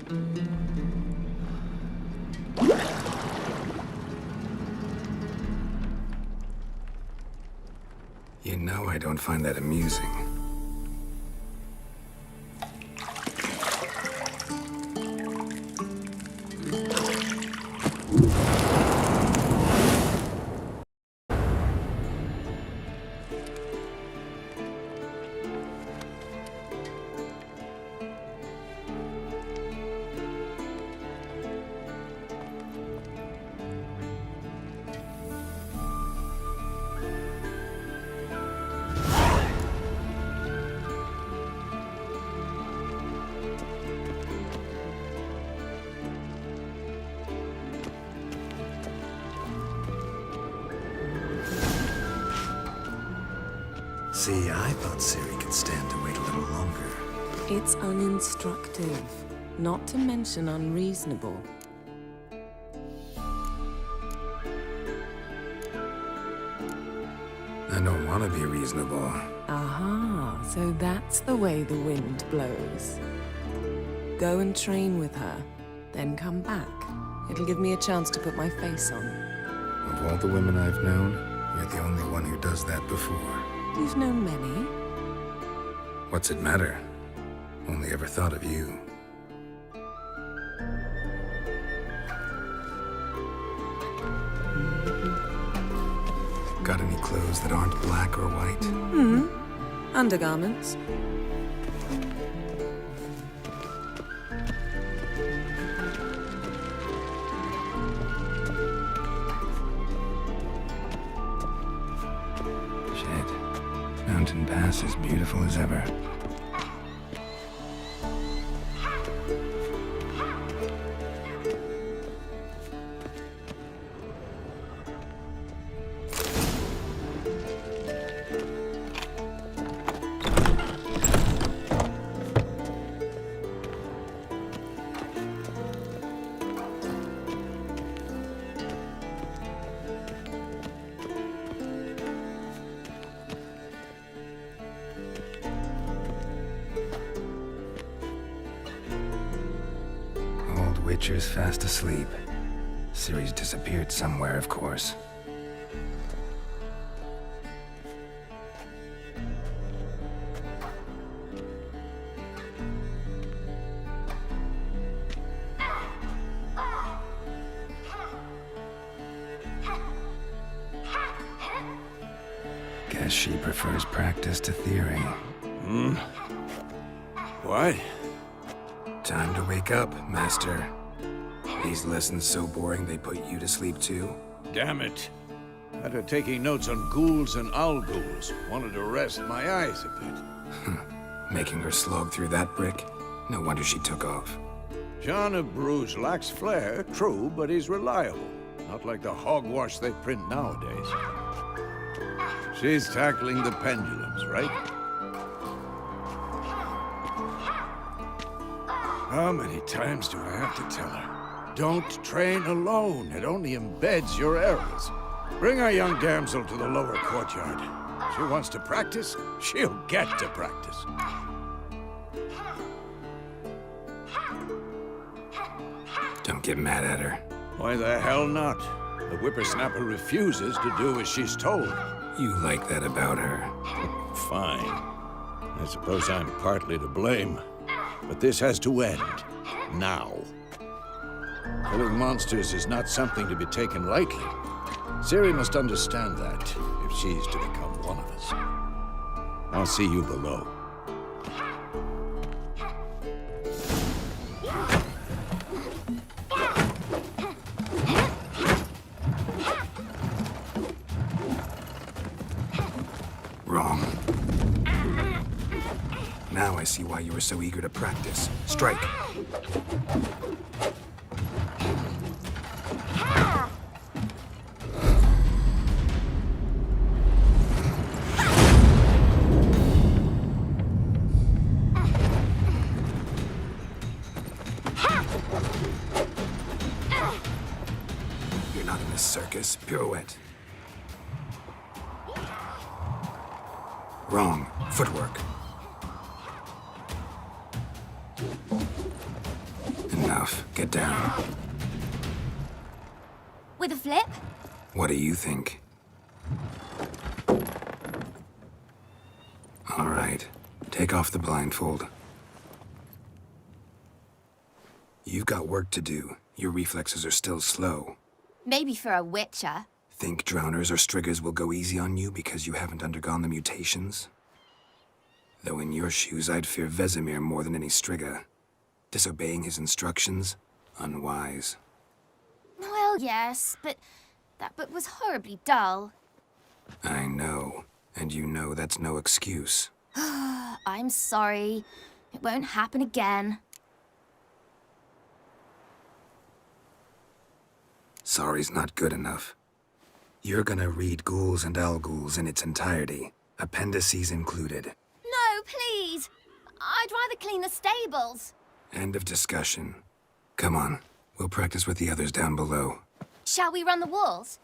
You know I don't find that amusing. See, I thought Ciri could stand to wait a little longer. It's uninstructive, not to mention unreasonable. I don't want to be reasonable. Aha, so that's the way the wind blows. Go and train with her, then come back. It'll give me a chance to put my face on. Of all the women I've known, you're the only one who does that before. You've known many. What's it matter? Only ever thought of you. Got any clothes that aren't black or white? Undergarments. Mountain Pass as beautiful as ever. Witcher's fast asleep. Ciri's disappeared somewhere, of course. Guess she prefers practice to theory. What? Time to wake up, Master. These lessons so boring they put you to sleep too? Damn it. After taking notes on ghouls and owl ghouls, wanted to rest my eyes a bit. Making her slog through that brick? No wonder she took off. John of Bruges lacks flair, true, but he's reliable. Not like the hogwash they print nowadays. She's tackling the pendulums, right? How many times do I have to tell her? Don't train alone. It only embeds your errors. Bring our young damsel to the lower courtyard. She wants to practice, she'll get to practice. Don't get mad at her. Why the hell not? The whippersnapper refuses to do as she's told. You like that about her. Fine. I suppose I'm partly to blame. But this has to end. Now. Killing monsters is not something to be taken lightly. Ciri must understand that, if she's to become one of us. I'll see you below. Wrong. Now I see why you were so eager to practice. Strike. You're not in this circus. Pirouette. Wrong. Footwork. And off. Get down. With a flip? What do you think? All right. Take off the blindfold. You've got work to do. Your reflexes are still slow. Maybe for a witcher. Think drowners or striggers will go easy on you because you haven't undergone the mutations? Though in your shoes, I'd fear Vesemir more than any strigger. Disobeying his instructions? Unwise. Well, yes, but that book was horribly dull. I know. And you know that's no excuse. I'm sorry. It won't happen again. Sorry's not good enough. You're gonna read Ghouls and Al-Ghouls in its entirety, appendices included. No, please! I'd rather clean the stables. End of discussion. Come on, we'll practice with the others down below. Shall we run the walls?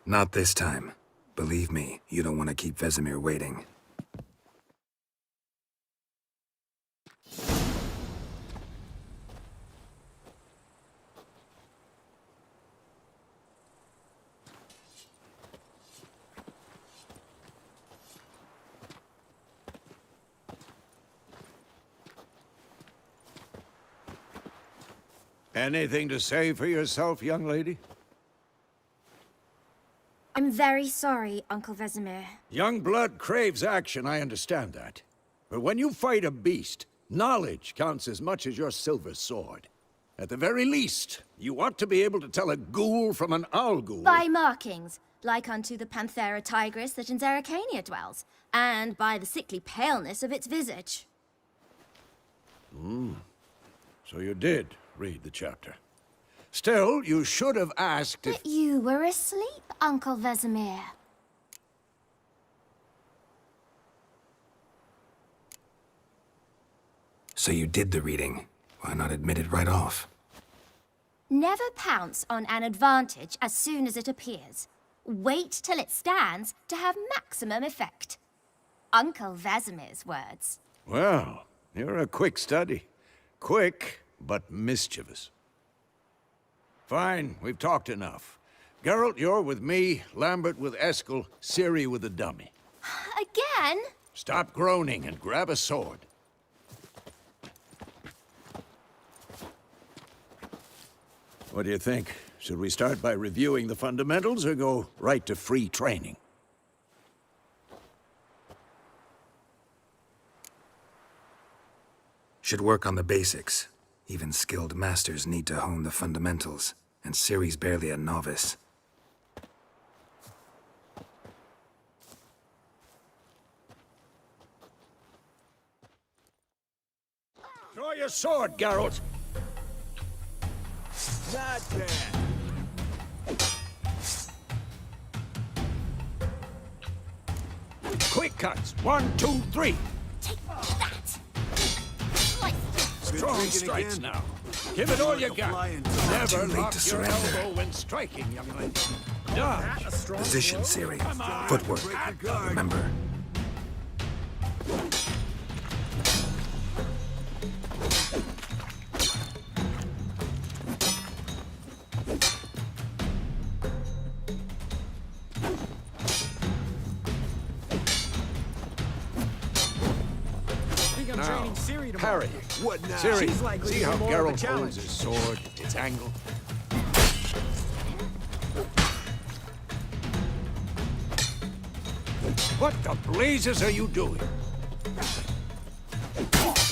Not this time. Believe me, you don't want to keep Vesemir waiting. Anything to say for yourself, young lady? I'm very sorry, Uncle Vesemir. Young blood craves action, I understand that. But when you fight a beast, knowledge counts as much as your silver sword. At the very least, you ought to be able to tell a ghoul from an owl-ghoul. By markings, like unto the Panthera tigris that in Zerrikania dwells, and by the sickly paleness of its visage. So you did read the chapter. Still, you should have asked if... But you were asleep, Uncle Vesemir. So you did the reading. Why not admit it right off? Never pounce on an advantage as soon as it appears. Wait till it stands to have maximum effect. Uncle Vesemir's words. Well, you're a quick study. Quick, but mischievous. Fine, we've talked enough. Geralt, you're with me, Lambert with Eskel, Ciri with the dummy. Again? Stop groaning and grab a sword. What do you think? Should we start by reviewing the fundamentals or go right to free training? Should work on the basics. Even skilled masters need to hone the fundamentals, and Ciri's barely a novice. Draw your sword, Geralt! Not bad. Quick cuts! 1, 2, 3! Take that! Strong strikes now. Give it all you got. Never Too late lock to your surrender. elbow when striking, young lady. Dodge. Position, Ciri. Footwork. Remember. Training Ciri tomorrow. Parry. What now? Ciri, She's likely see to how be more of a Geralt challenge. holds his sword, its angle? What the blazes are you doing?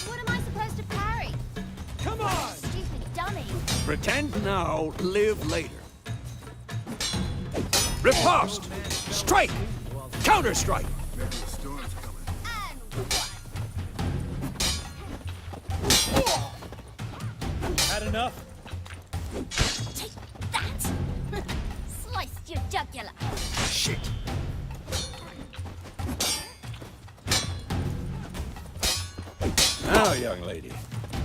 What am I supposed to parry? Come on! Stupid dummy. Pretend now, live later. Riposte! Strike! Counter-strike! And Had enough? take that! Sliced your jugular. Shit! Now, young lady,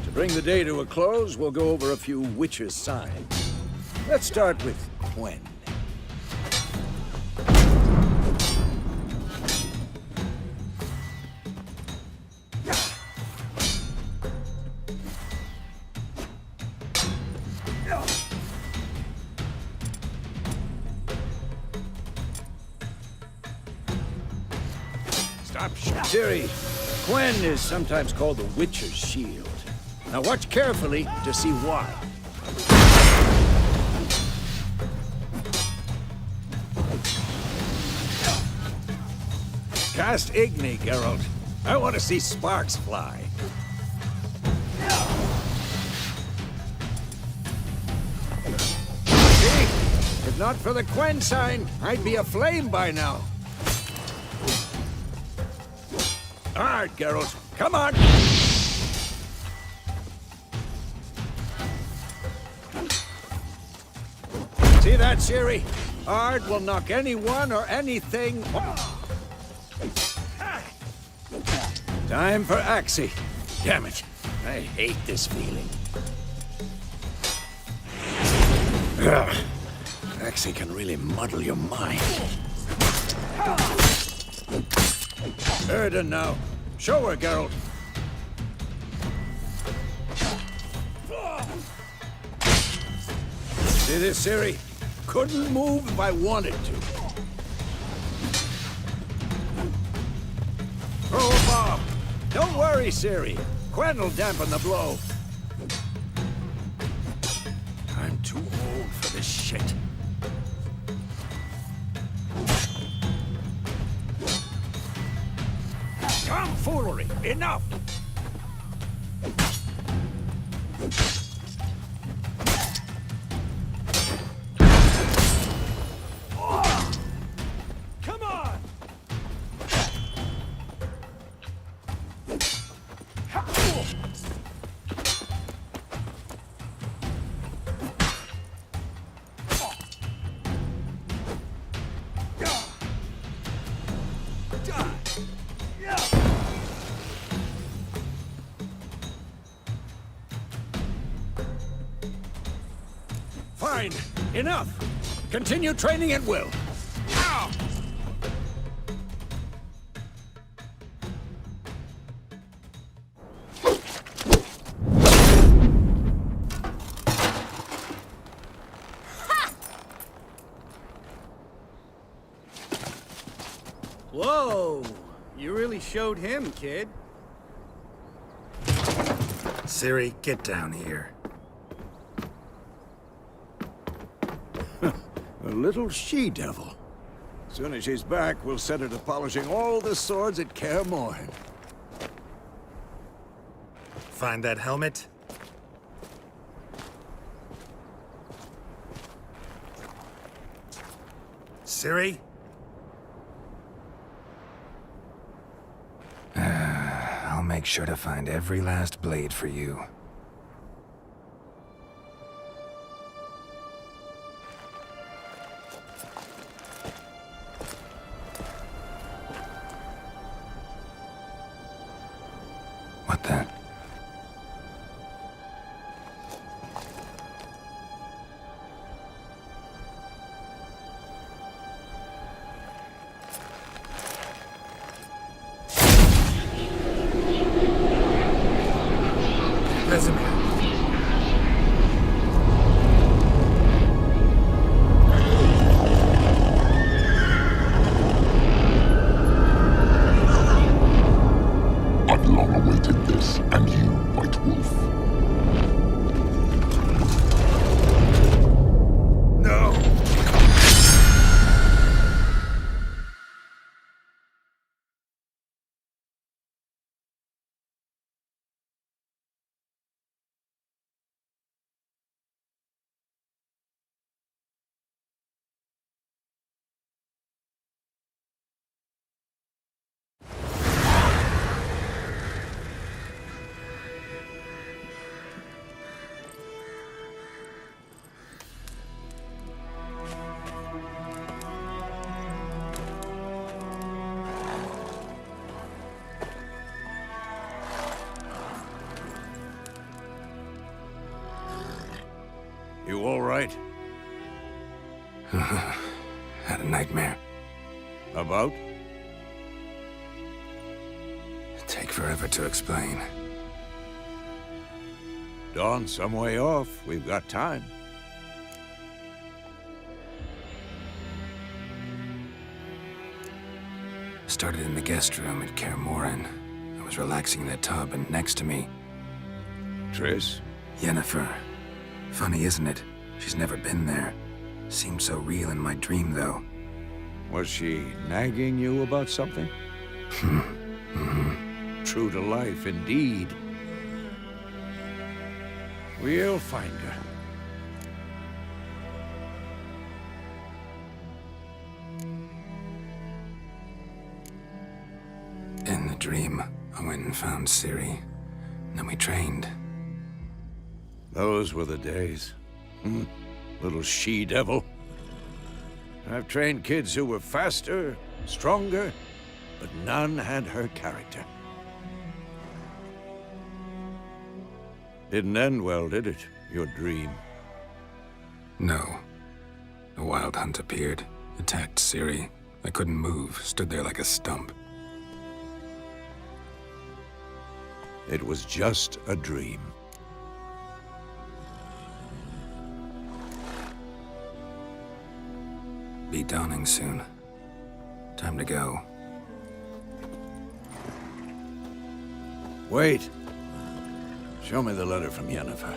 to bring the day to a close, we'll go over a few witches' signs. Let's start with Quen. Ciri, Gwen is sometimes called the Witcher's Shield. Now watch carefully to see why. Cast Igni, Geralt. I want to see sparks fly. See? If not for the Gwen sign, I'd be aflame by now. All right, Geralt. Come on! See that, Ciri? Ard will knock anyone or anything. Time for Axie. Damn it. I hate this feeling. Ugh. Axie can really muddle your mind. Erden now. Show her, Geralt. See this, Ciri? Couldn't move if I wanted to. Throw a bomb. Don't worry, Ciri. Gwen will dampen the blow. I'm too old for this shit. Tomfoolery! Enough! Come on! Fine. Enough. Continue training at will. Ow! Whoa! You really showed him, kid. Ciri, get down here. A little she-devil. Soon as she's back, we'll set her to polishing all the swords at Kaer Morhen. Find that helmet? Ciri? I'll make sure to find every last blade for you. What the? Vesemir. I've long awaited this, and you, White Wolf. No! You all right? Had a nightmare. About? Take forever to explain. Dawn's some way off. We've got time. started in the guest room at Kaer Morhen. I was relaxing in the tub, and next to me, Triss? Yennefer. Funny, isn't it? She's never been there. Seemed so real in my dream, though. Was she nagging you about something? True to life, indeed. We'll find her. In the dream, I went and found Ciri. Then we trained. Those were the days. Little she-devil. I've trained kids who were faster, stronger, but none had her character. Didn't end well, did it? Your dream? No. A wild hunt appeared, attacked Ciri. I couldn't move, stood there like a stump. It was just a dream. Be dawning soon. Time to go. Wait. Show me the letter from Yennefer.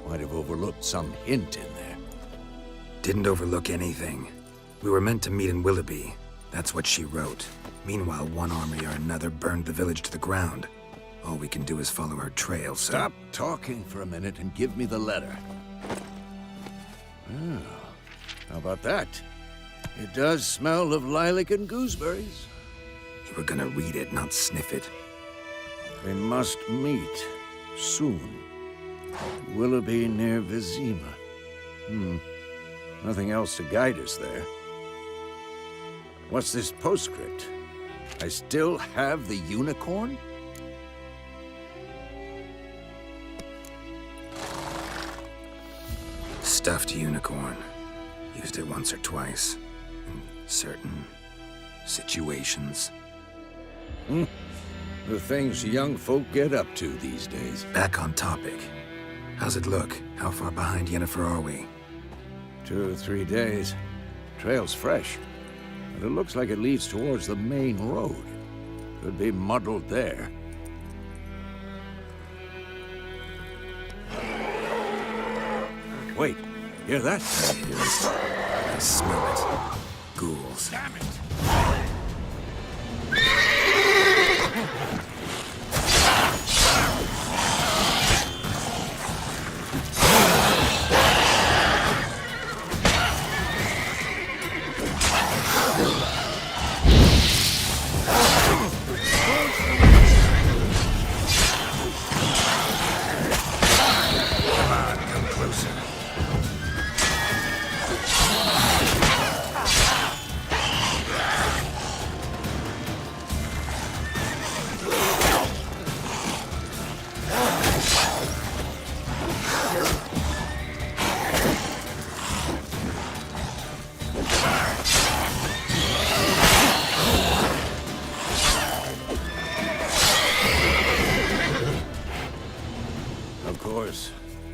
Might have overlooked some hint in there. Didn't overlook anything. We were meant to meet in Willoughby. That's what she wrote. Meanwhile, one army or another burned the village to the ground. All we can do is follow her trail, so... Stop talking for a minute and give me the letter. Oh, how about that? It does smell of lilac and gooseberries. You were gonna read it, not sniff it. We must meet soon. Willoughby near Vizima. Nothing else to guide us there. What's this postscript? I still have the unicorn? Stuffed unicorn. Used it once or twice. In certain situations. The things young folk get up to these days. Back on topic. How's it look? How far behind Yennefer are we? 2 or 3 days. Trail's fresh. But it looks like it leads towards the main road. Could be muddled there. Wait, hear that? I smell it. Ghouls. Damn it!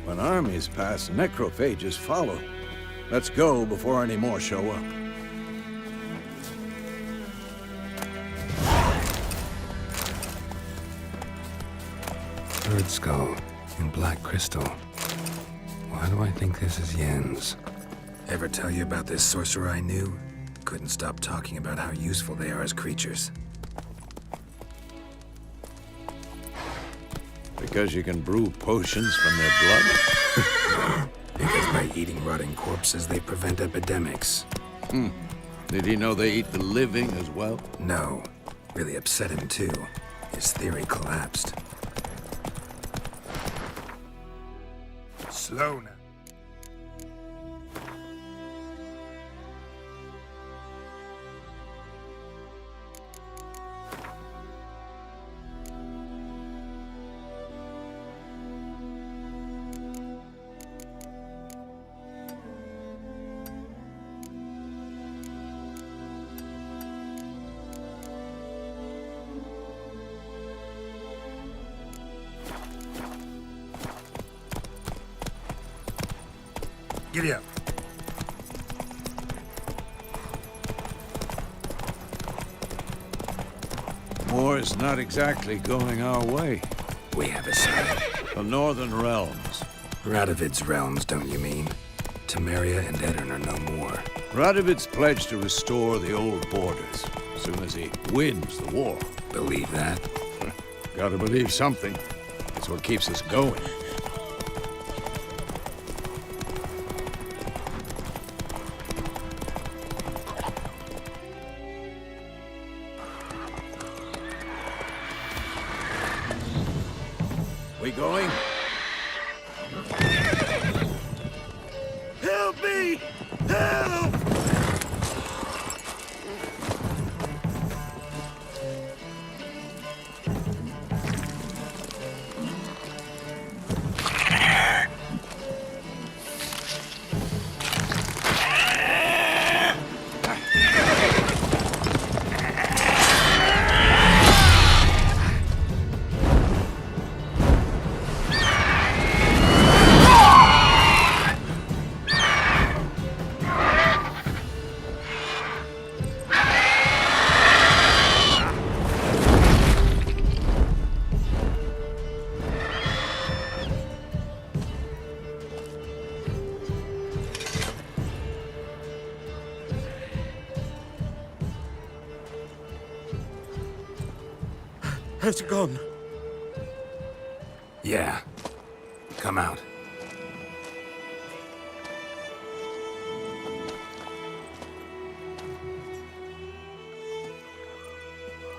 When armies pass, necrophages follow. Let's go before any more show up. Bird skull in black crystal. Why do I think this is Yen's? Ever tell you about this sorcerer I knew? Couldn't stop talking about how useful they are as creatures. Because you can brew potions from their blood? Because by eating rotting corpses, they prevent epidemics. Did he know they eat the living as well? No. Really upset him, too. His theory collapsed. Slow now. Giddy up. war's not exactly going our way. We have a side. The Northern Realms. Radovid's realms, don't you mean? Temeria and Edirn are no more. Radovid's pledged to restore the old borders as soon as he wins the war. Believe that? Gotta believe something. That's what keeps us going. We going? Help me! Help! Has it gone? Yeah. Come out.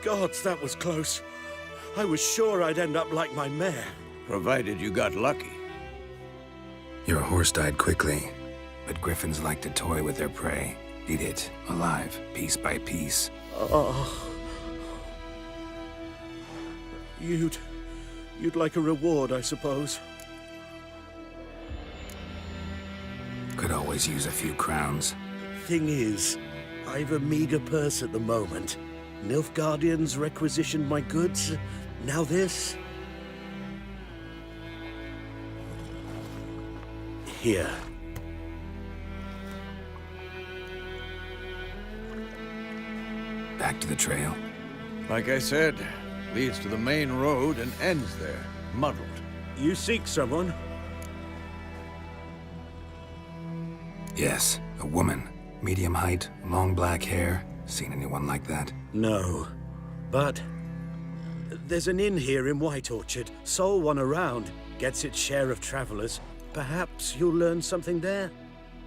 Gods, that was close. I was sure I'd end up like my mare. Provided you got lucky. Your horse died quickly, but griffins like to toy with their prey. Eat it, alive, piece by piece. Oh. You'd like a reward, I suppose. Could always use a few crowns. Thing is, I've a meager purse at the moment. Nilfgaardians requisitioned my goods. Now this. Here. Back to the trail. Like I said, leads to the main road and ends there, muddled. You seek someone? Yes, a woman. Medium height, long black hair. Seen anyone like that? No. But there's an inn here in White Orchard. Sole one around. Gets its share of travelers. Perhaps you'll learn something there?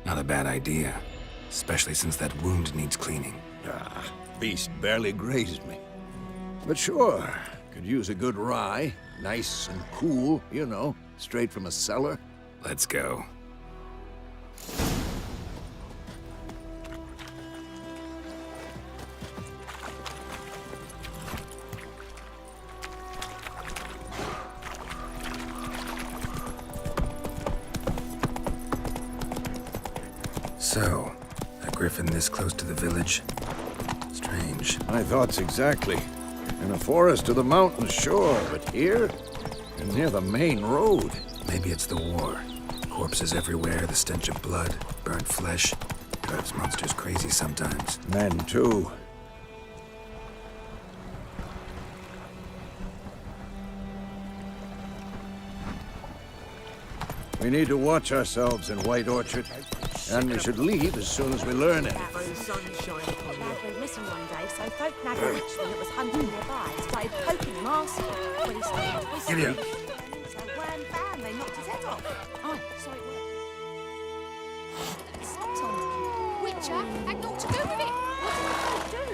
Not a bad idea. Especially since that wound needs cleaning. Ah, beast barely grazed me. But sure, could use a good rye. Nice and cool, you know, straight from a cellar. Let's go. So, a griffin this close to the village? Strange. My thoughts exactly. In a forest to the mountains, sure, but here? And near the main road. Maybe it's the war. Corpses everywhere, the stench of blood, burnt flesh. Drives monsters crazy sometimes. Men, too. We need to watch ourselves in White Orchard. And we should leave as soon as we learn it. Lad went missing one day, so folk nagged a witchman that was hunting nearby started poking him asking when he started whistling. Giddy up. So wham bam, they knocked his head off. Oh, so it worked. Stop on. Witcher had naught to do with it. What did they do?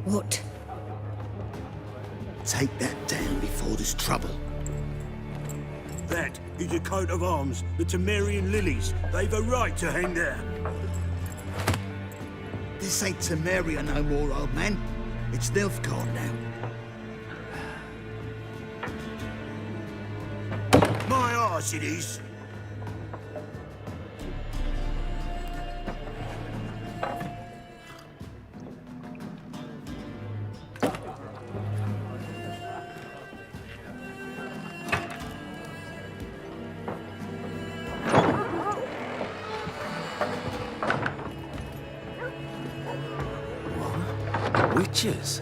What? Take that down before there's trouble. That is a coat of arms, the Temerian lilies. They've a right to hang there. This ain't Temeria no more, old man. It's Nilfgaard now. My arse it is. Witches?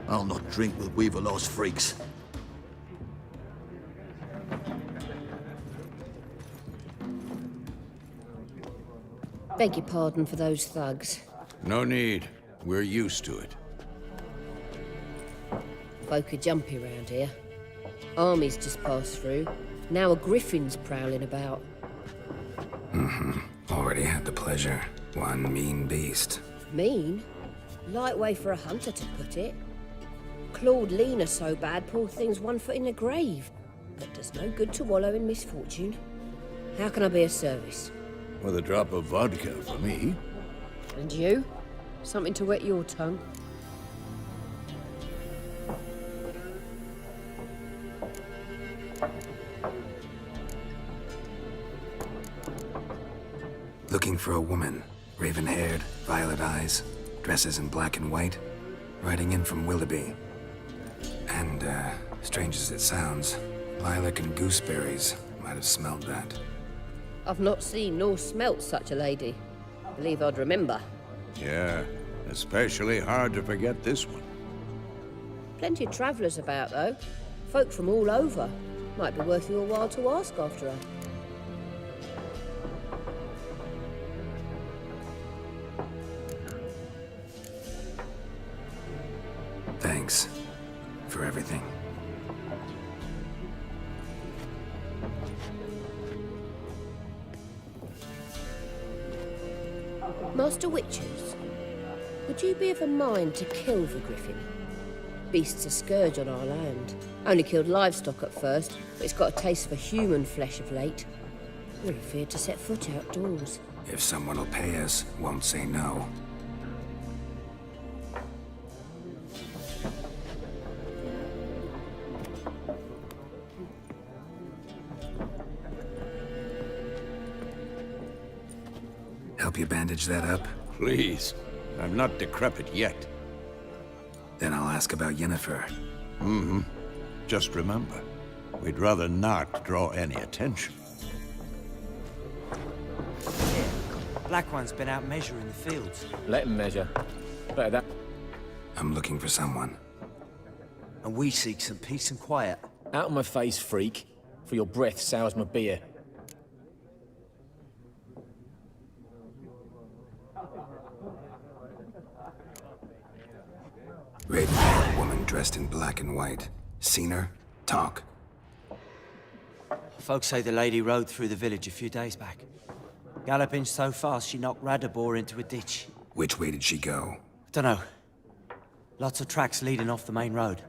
I'll not drink with Weaverlaw's freaks. Beg your pardon for those thugs. No need. We're used to it. Folk are jumpy round here. Armies just passed through. Now a griffin's prowling about. Already had the pleasure. One mean beast. Mean? Light way for a hunter to put it. Clawed Lena so bad, poor thing's 1 foot in the grave. But does no good to wallow in misfortune. How can I be of service? With a drop of vodka for me. And you? Something to wet your tongue? Looking for a woman. Raven-haired, violet eyes, dresses in black and white. Riding in from Willoughby. And, strange as it sounds, lilac and gooseberries might have smelled that. I've not seen nor smelt such a lady. Believe I'd remember. Yeah, especially hard to forget this one. Plenty of travellers about, though. Folk from all over. Might be worth your while to ask after her. Thanks for everything. Master Witches, would you be of a mind to kill the griffin? Beast's a scourge on our land. Only killed livestock at first, but it's got a taste for human flesh of late. We're afraid to set foot outdoors. If someone will pay us, won't say no. Help you bandage that up? Please. I'm not decrepit yet. Then I'll ask about Yennefer. Just remember, we'd rather not draw any attention. Black One's been out measuring the fields. Let him measure. Better that. I'm looking for someone. And we seek some peace and quiet. Out of my face, freak. For your breath sours my beer. Raven-haired woman dressed in black and white. Seen her? Talk. Folks say the lady rode through the village a few days back. Galloping so fast she knocked Radabor into a ditch. Which way did she go? Dunno. Lots of tracks leading off the main road.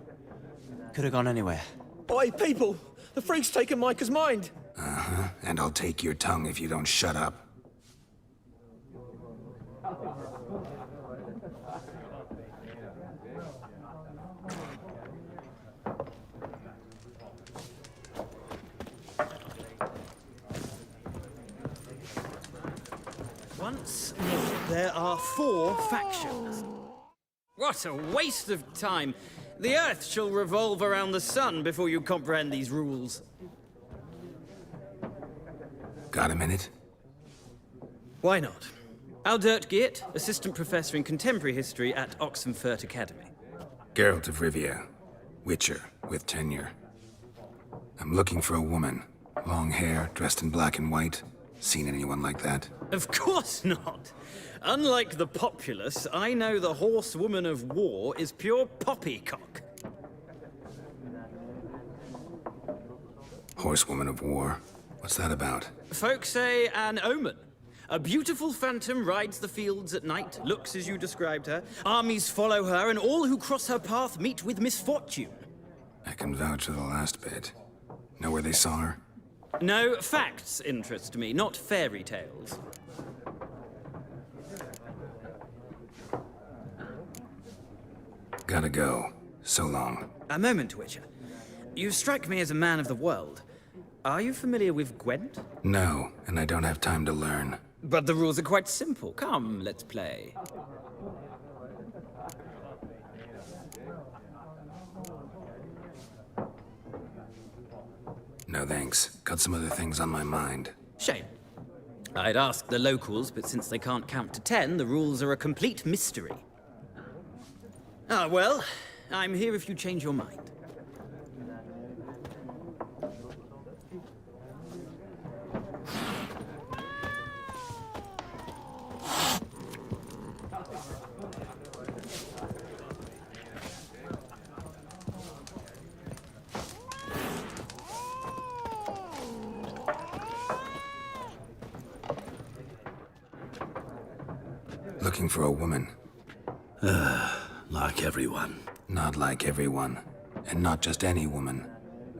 Could have gone anywhere. Oi, people! The freak's taken Micah's mind! Uh-huh. And I'll take your tongue if you don't shut up. Once there are 4 factions. What a waste of time! The Earth shall revolve around the sun before you comprehend these rules. Got a minute? Why not? Aldert Geert, Assistant Professor in Contemporary History at Oxenfurt Academy. Geralt of Rivia. Witcher, with tenure. I'm looking for a woman. Long hair, dressed in black and white. Seen anyone like that? Of course not! Unlike the populace, I know the horsewoman of war is pure poppycock. Horsewoman of war? What's that about? Folk say an omen. A beautiful phantom rides the fields at night, looks as you described her. Armies follow her, and all who cross her path meet with misfortune. I can vouch for the last bit. Know where they saw her? No, facts interest me, not fairy tales. Gotta go. So long. A moment, Witcher. You strike me as a man of the world. Are you familiar with Gwent? No, and I don't have time to learn. But the rules are quite simple. Come, let's play. No thanks. Got some other things on my mind. Shame. I'd ask the locals, but since they can't count to 10, the rules are a complete mystery. Ah, well, I'm here if you change your mind. Looking for a woman. Like everyone. Not like everyone. And not just any woman.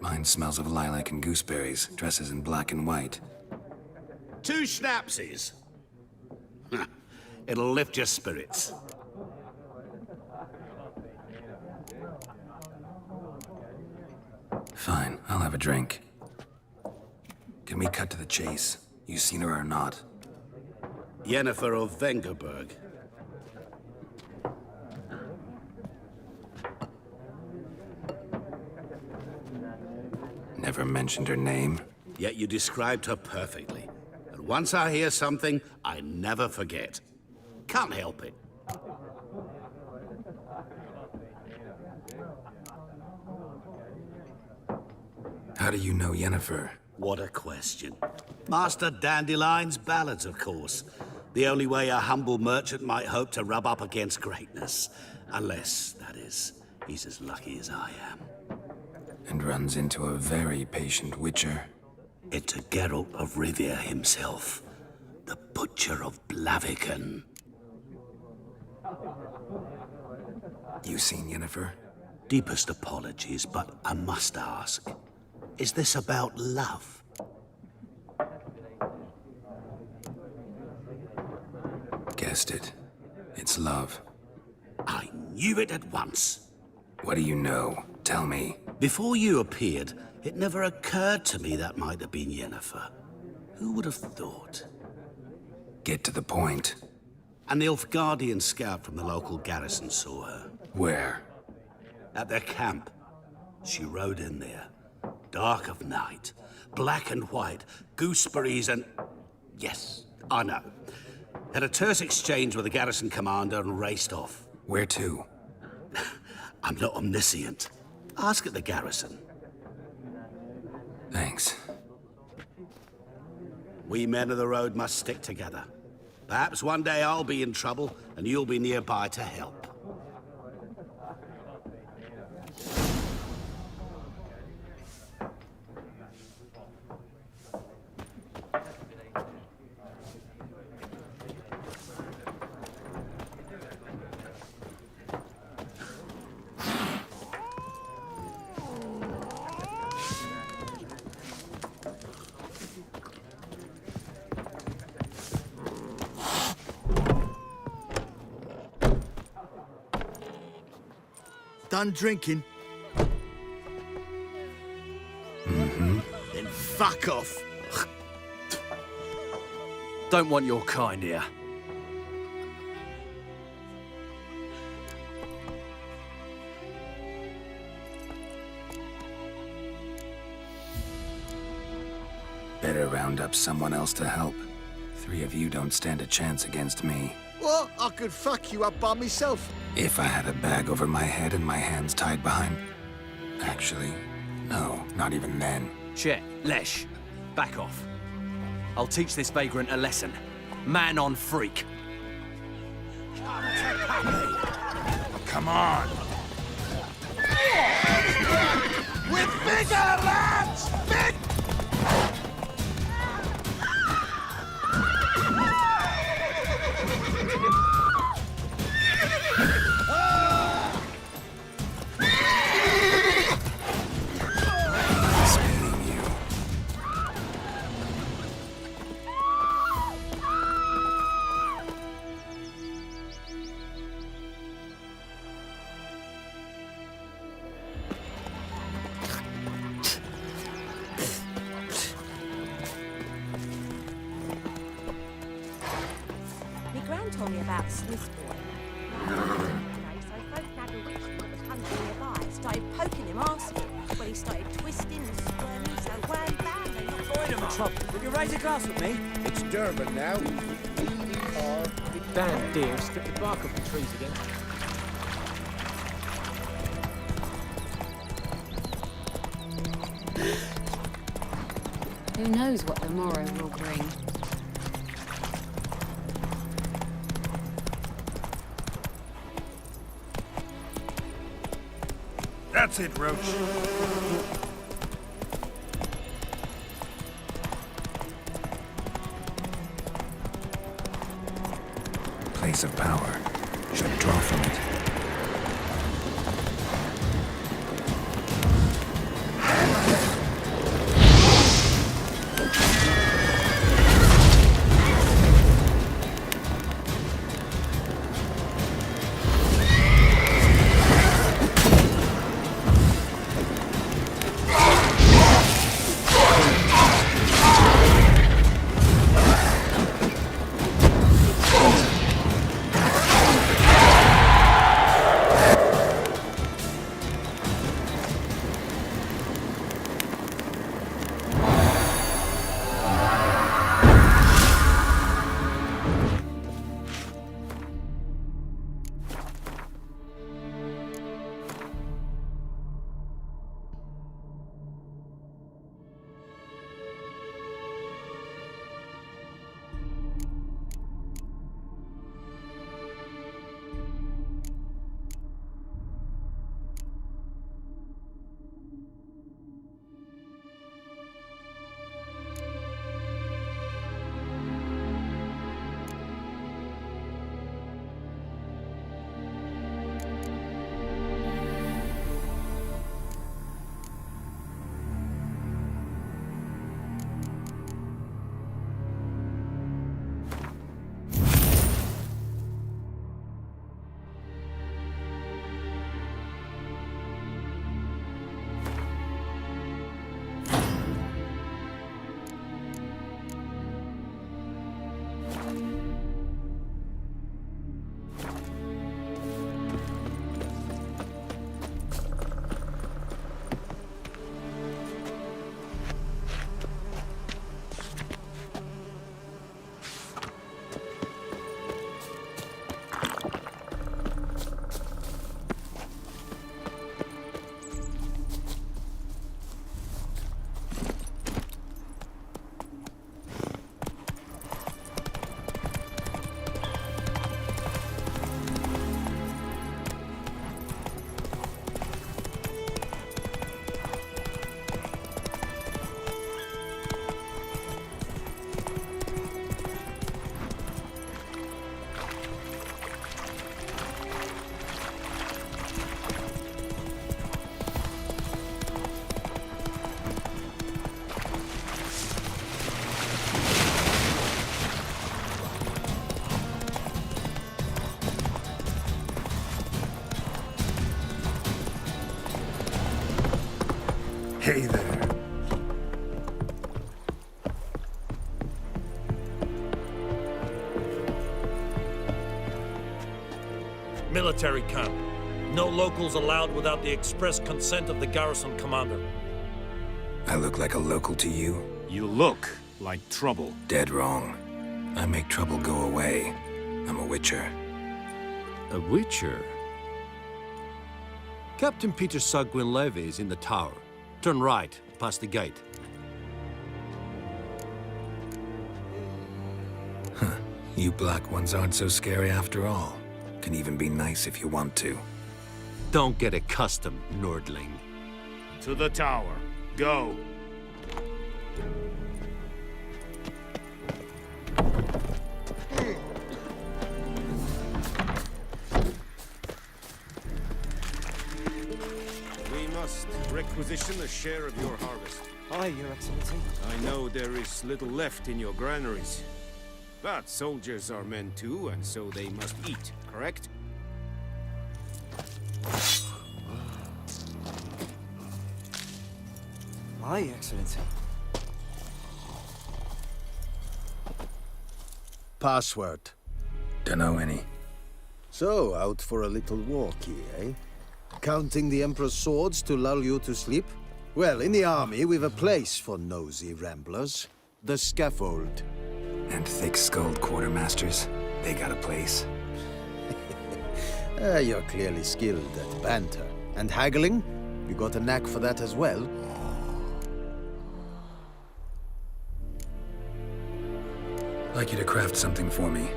Mine smells of lilac and gooseberries, dresses in black and white. 2 schnapsies. It'll lift your spirits. Fine, I'll have a drink. Can we cut to the chase? You seen her or not? Yennefer of Vengerberg. Never mentioned her name. Yet you described her perfectly. And once I hear something, I never forget. Can't help it. How do you know Yennefer? What a question. Master Dandelion's ballads, of course. The only way a humble merchant might hope to rub up against greatness. Unless, that is, he's as lucky as I am. And runs into a very patient witcher. It's a Geralt of Rivia himself. The Butcher of Blaviken. You seen Yennefer? Deepest apologies, but I must ask. Is this about love? Guessed it. It's love. I knew it at once. What do you know? Tell me. Before you appeared, it never occurred to me that might have been Yennefer. Who would have thought? Get to the point. A Nilfgaardian scout from the local garrison saw her. Where? At their camp. She rode in there. Dark of night. Black and white. Gooseberries and... Yes, I know. Had a terse exchange with the garrison commander and raced off. Where to? I'm not omniscient. Ask at the garrison. Thanks. We men of the road must stick together. Perhaps one day I'll be in trouble and you'll be nearby to help. Done drinking? Mm-hmm. Then fuck off. Don't want your kind here. Better round up someone else to help. 3 of you don't stand a chance against me. What? I could fuck you up by myself. If I had a bag over my head and my hands tied behind... Actually, no, not even then. Chet, Lesh, back off. I'll teach this vagrant a lesson. Man on freak. Come on! With bigger lads! Big... Told me about Smith's boy. So folk nagged a witch that was hunting nearby, started poking him, asking. Well, he started twisting and squirming, so wham bam, they knocked him trouble. Will you raise a glass with me? It's Durban now. Damn deer, strip the bark off the trees again. Who knows what the morrow will bring? That's it, Roach. Place of power. Should draw from it. Hey there. Military camp. No locals allowed without the express consent of the garrison commander. I look like a local to you? You look like trouble. Dead wrong. I make trouble go away. I'm a witcher. A witcher? Captain Peter Sagwin Levy is in the tower. Turn right, past the gate. Huh. You black ones aren't so scary after all. Can even be nice if you want to. Don't get accustomed, Nordling. To the tower. Go. We must requisition a share of your harvest. Aye, Your Excellency. I know there is little left in your granaries. But soldiers are men too, and so they must eat, correct? Aye, Excellency. Password. Dunno any. So, out for a little walkie, eh? Counting the Emperor's swords to lull you to sleep? Well, in the army, we've a place for nosy ramblers. the scaffold. And thick-skulled quartermasters, they got a place. You're clearly skilled at banter. And haggling? You got a knack for that as well? I'd like you to craft something for me.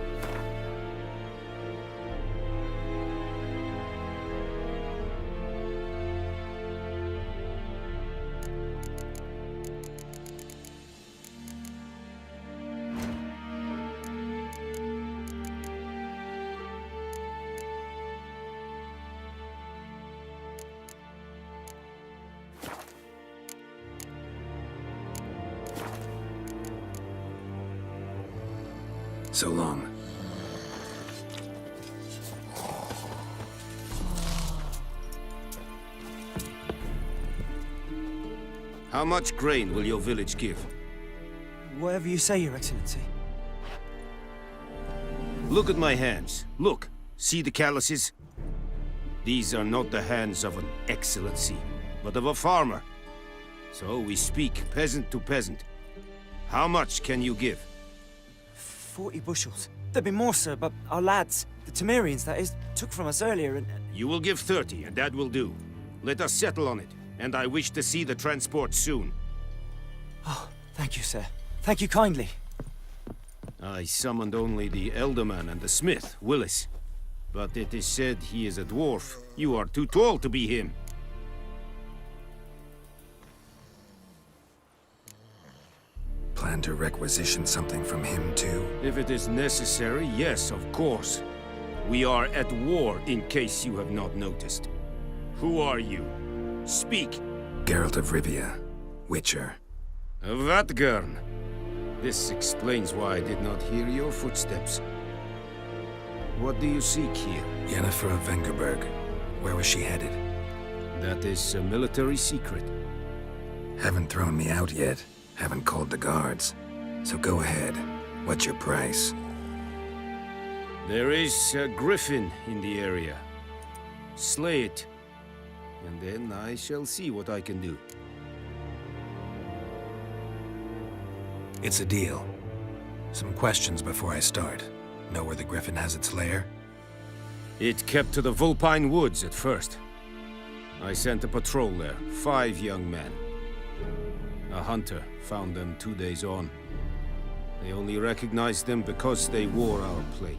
So long. How much grain will your village give? Whatever you say, Your Excellency. Look at my hands. Look. See the calluses? These are not the hands of an excellency, but of a farmer. So we speak peasant to peasant. How much can you give? 40 bushels. There'd be more, sir, but our lads, the Temerians, that is, took from us earlier and... You will give 30, and that will do. Let us settle on it, and I wish to see the transport soon. Oh, thank you, sir. Thank you kindly. I summoned only the Elderman and the smith, Willis. But it is said he is a dwarf. You are too tall to be him. Plan to requisition something from him, too? If it is necessary, yes, of course. We are at war, in case you have not noticed. Who are you? Speak. Geralt of Rivia, Witcher. Vatgern. This explains why I did not hear your footsteps. What do you seek here? Yennefer of Vengerberg. Where was she headed? That is a military secret. Haven't thrown me out yet. Haven't called the guards. So go ahead. What's your price? There is a griffin in the area. Slay it. And then I shall see what I can do. It's a deal. Some questions before I start. Know where the griffin has its lair? It kept to the Vulpine Woods at first. I sent a patrol there, 5 young men. A hunter found them 2 days on. They only recognized them because they wore our plate.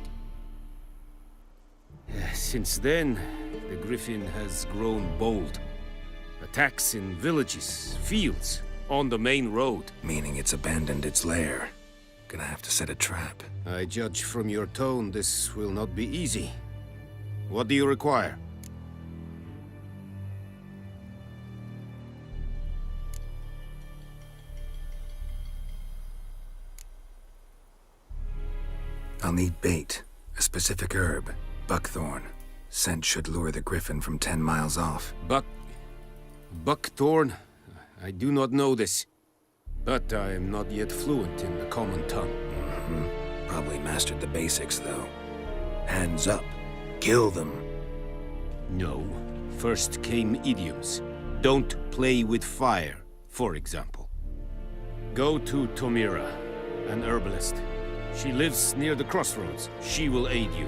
Since then, the griffin has grown bold. Attacks in villages, fields, on the main road. Meaning it's abandoned its lair. Gonna have to set a trap. I judge from your tone this will not be easy. What do you require? I'll need bait, a specific herb, buckthorn. Scent should lure the griffin from 10 miles off. Buckthorn? I do not know this. But I am not yet fluent in the common tongue. Probably mastered the basics, though. Hands up. Kill them. No. First came idioms. Don't play with fire, for example. Go to Tomira, an herbalist. She lives near the crossroads. She will aid you.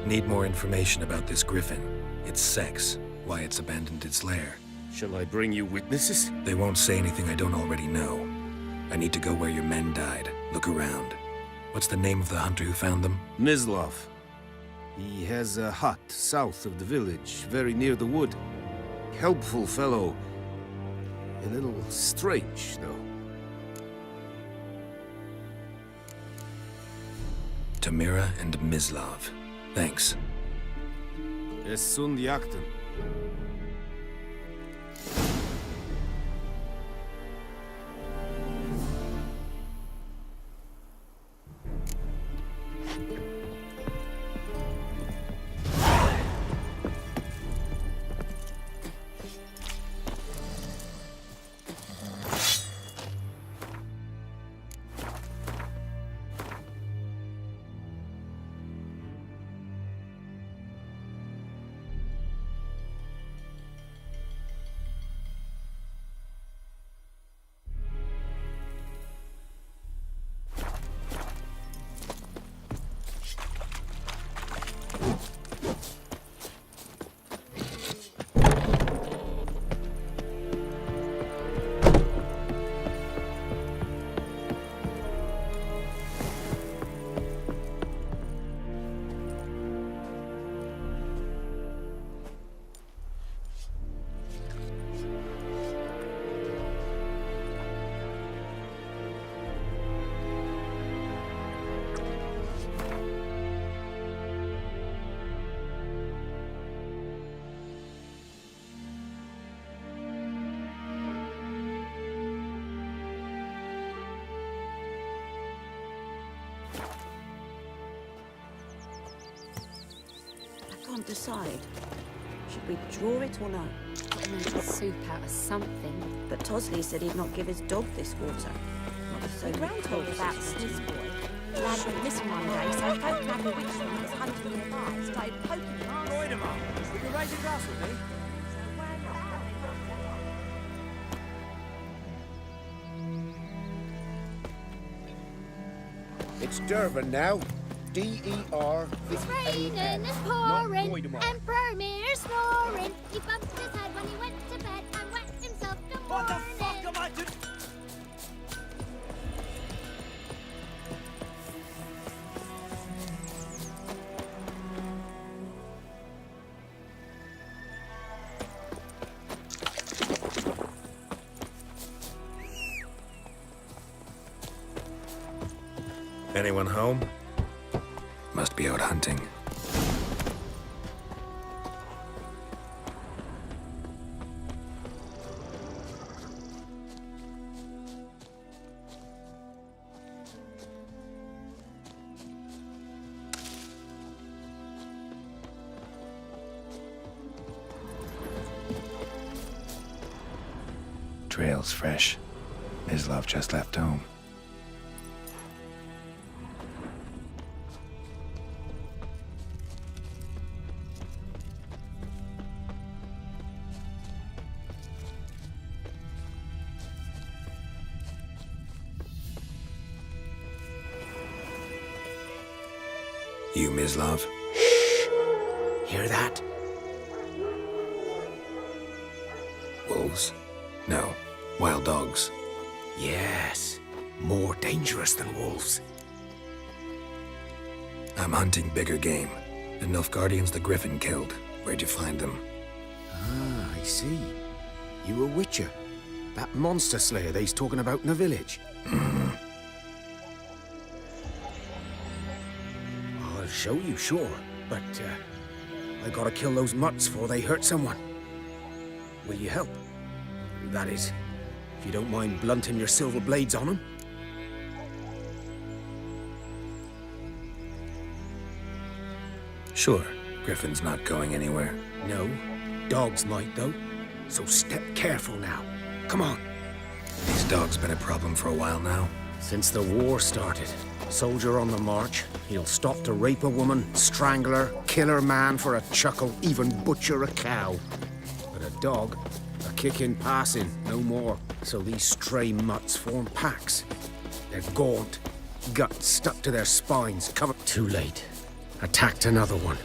Need more information about this griffin. Its sex, why it's abandoned its lair. Shall I bring you witnesses? They won't say anything I don't already know. I need to go where your men died. Look around. What's the name of the hunter who found them? Mislav. He has a hut south of the village, very near the wood. Helpful fellow. A little strange, though. Tomira and Mislav. Thanks. Es sunt jakten. couldn't decide. Should we draw it or not? Gotta make soup out of something. But Tosley said he'd not give his dog this water. The ground told about Smith's boy. The lad went missing one day, so folk nagged a witchman that was hunting nearby started poking him. Wait a moment. You can raise a glass with me? It's Durban now. D-E-R. It's raining and pouring, and Bromir's snoring. He bumped his head when he went to bed and whacked himself the morning. What the fuck am I doing? Anyone home? Must be out hunting. Trail's fresh. Islov just left home. You, Mislav? Shh! Hear that? Wolves? No. Wild dogs. Yes. More dangerous than wolves. I'm hunting bigger game. The Nilfgaardians the Griffin killed. Where'd you find them? Ah, I see. You a witcher. That monster slayer they's talking about in the village. I'll show you, sure. But, I gotta kill those mutts before they hurt someone. Will you help? That is, if you don't mind blunting your silver blades on them. Sure. Griffin's not going anywhere. No. Dogs might, though. So step careful now. Come on. These dogs been a problem for a while now? Since the war started. Soldier on the march. He'll stop to rape a woman, strangle her, kill her man for a chuckle, even butcher a cow. But a dog, a kick in passing, no more. So these stray mutts form packs. They're gaunt, guts stuck to their spines, covered. Too late. Attacked another one.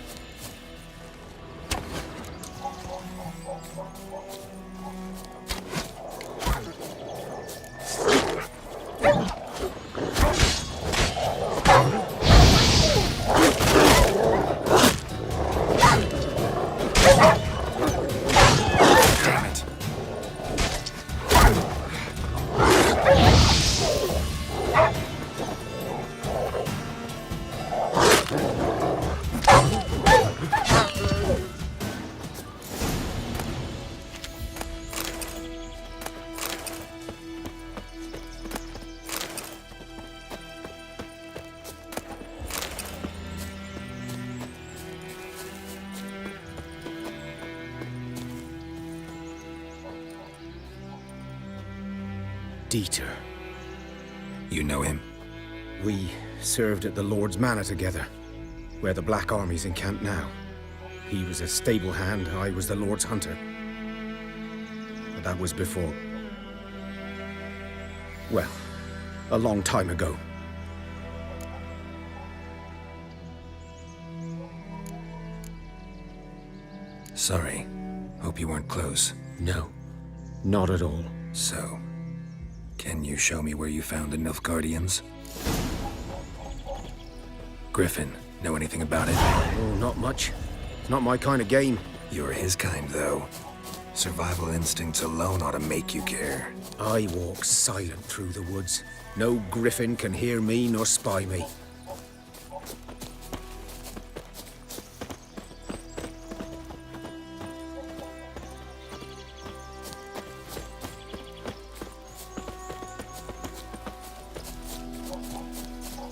Dieter. You know him? We served at the Lord's Manor together, where the Black Army's encamped now. He was a stable hand, I was the Lord's hunter. But that was before... well, a long time ago. Sorry. Hope you weren't close. No, not at all. So, can you show me where you found the Nilfgaardians? Griffin, know anything about it? Oh, not much. It's not my kind of game. You're his kind, though. Survival instincts alone ought to make you care. I walk silent through the woods. No griffin can hear me nor spy me.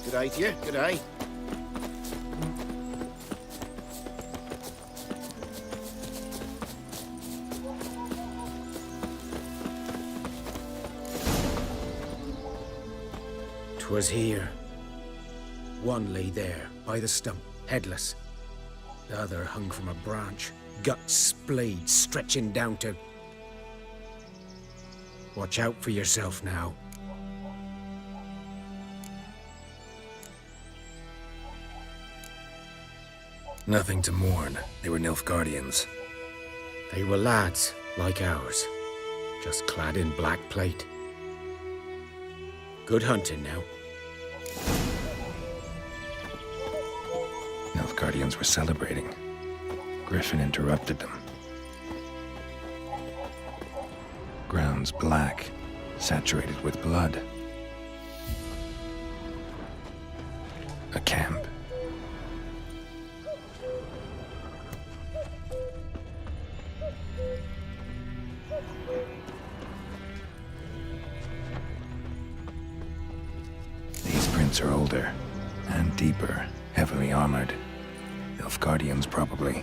G'day to you, g'day. 'Twas here. One lay there, by the stump, headless. The other hung from a branch, guts splayed, stretching down to... Watch out for yourself now. Nothing to mourn. They were Nilfgaardians. They were lads, like ours, just clad in black plate. Good hunting now. Nilfgaardians were celebrating. Griffin interrupted them. Grounds black, saturated with blood. A camp. These prints are older and deeper, heavily armored. Nilfgaardians, probably.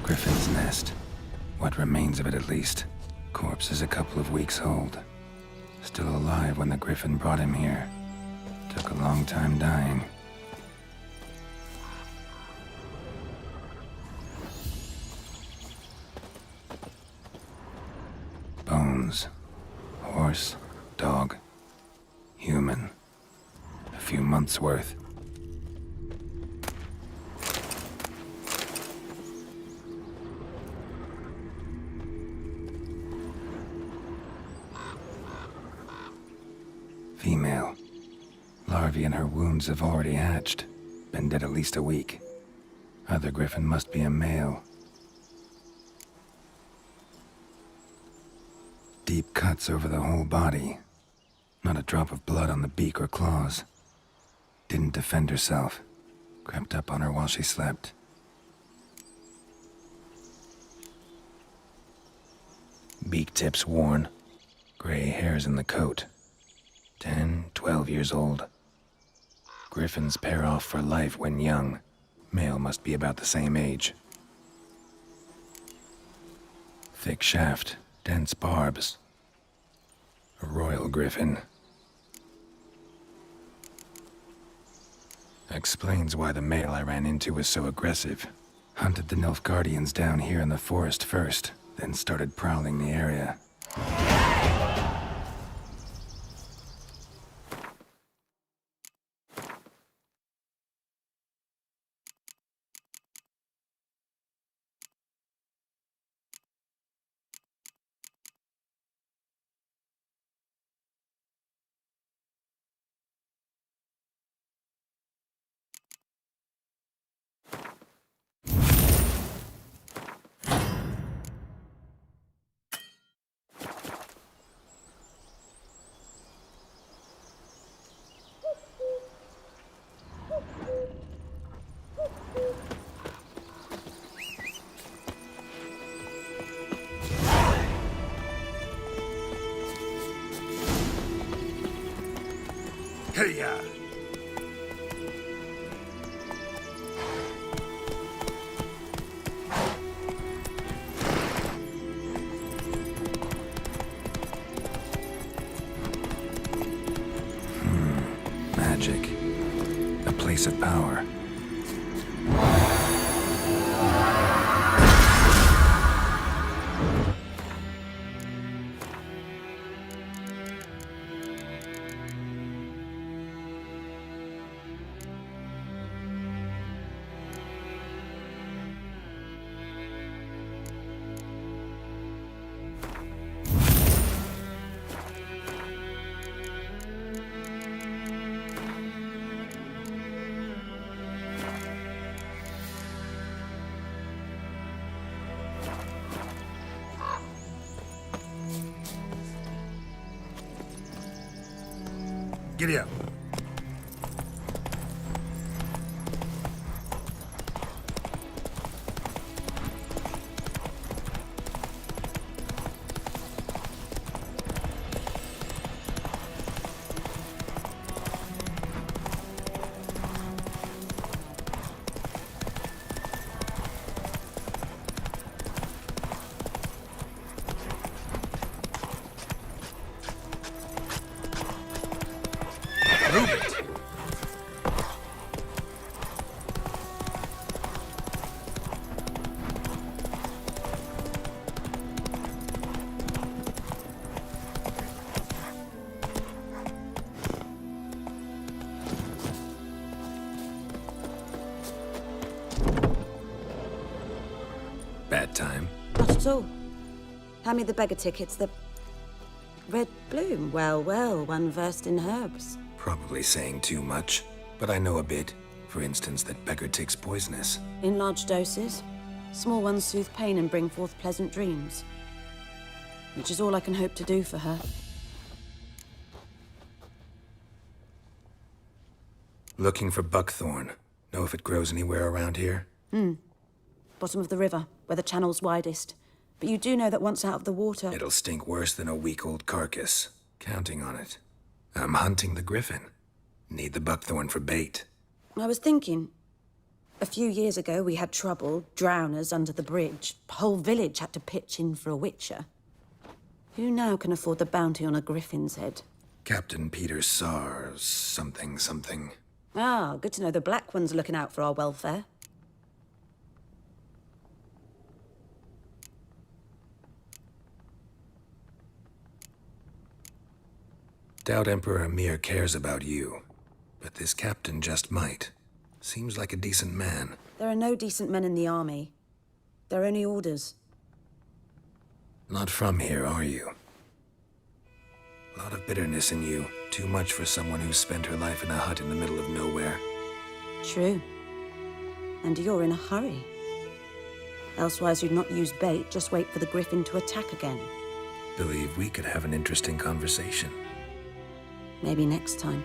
Griffin's nest. What remains of it, at least. Corpse is a couple of weeks old. Still alive when the Griffin brought him here. Took a long time dying. Bones. Horse, dog, human. A few months' worth. Female. Larvae in her wounds have already hatched. Been dead at least a week. Other Griffin must be a male. Deep cuts over the whole body. Not a drop of blood on the beak or claws. Didn't defend herself. Crept up on her while she slept. Beak tips worn. Gray hairs in the coat. 10, 12 years old. Griffins pair off for life when young. Male must be about the same age. Thick shaft, dense barbs. A royal griffin. Explains why the male I ran into was so aggressive. Hunted the Nilfgaardians down here in the forest first, then started prowling the area. Hiya! magic. A place of power. Giddy up. Move it! Bad time? Not at all. Hand me the beggar tickets, the red bloom. Well, well, one versed in herbs. Probably saying too much, but I know a bit. For instance, that beggar tick's poisonous. In large doses. Small ones soothe pain and bring forth pleasant dreams. Which is all I can hope to do for her. Looking for buckthorn. Know if it grows anywhere around here? Bottom of the river, where the channel's widest. But you do know that once out of the water... It'll stink worse than a week-old carcass. Counting on it. I'm hunting the griffin. Need the buckthorn for bait. I was thinking... A few years ago, we had trouble, drowners under the bridge. The whole village had to pitch in for a witcher. Who now can afford the bounty on a griffin's head? Captain Peter Sars, something. Ah, good to know the Black One's looking out for our welfare. Doubt Emperor Emir cares about you, but this captain just might. Seems like a decent man. There are no decent men in the army. There are only orders. Not from here, are you? A lot of bitterness in you. Too much for someone who's spent her life in a hut in the middle of nowhere. True. And you're in a hurry. Elsewise you'd not use bait, just wait for the griffin to attack again. Believe we could have an interesting conversation. Maybe next time.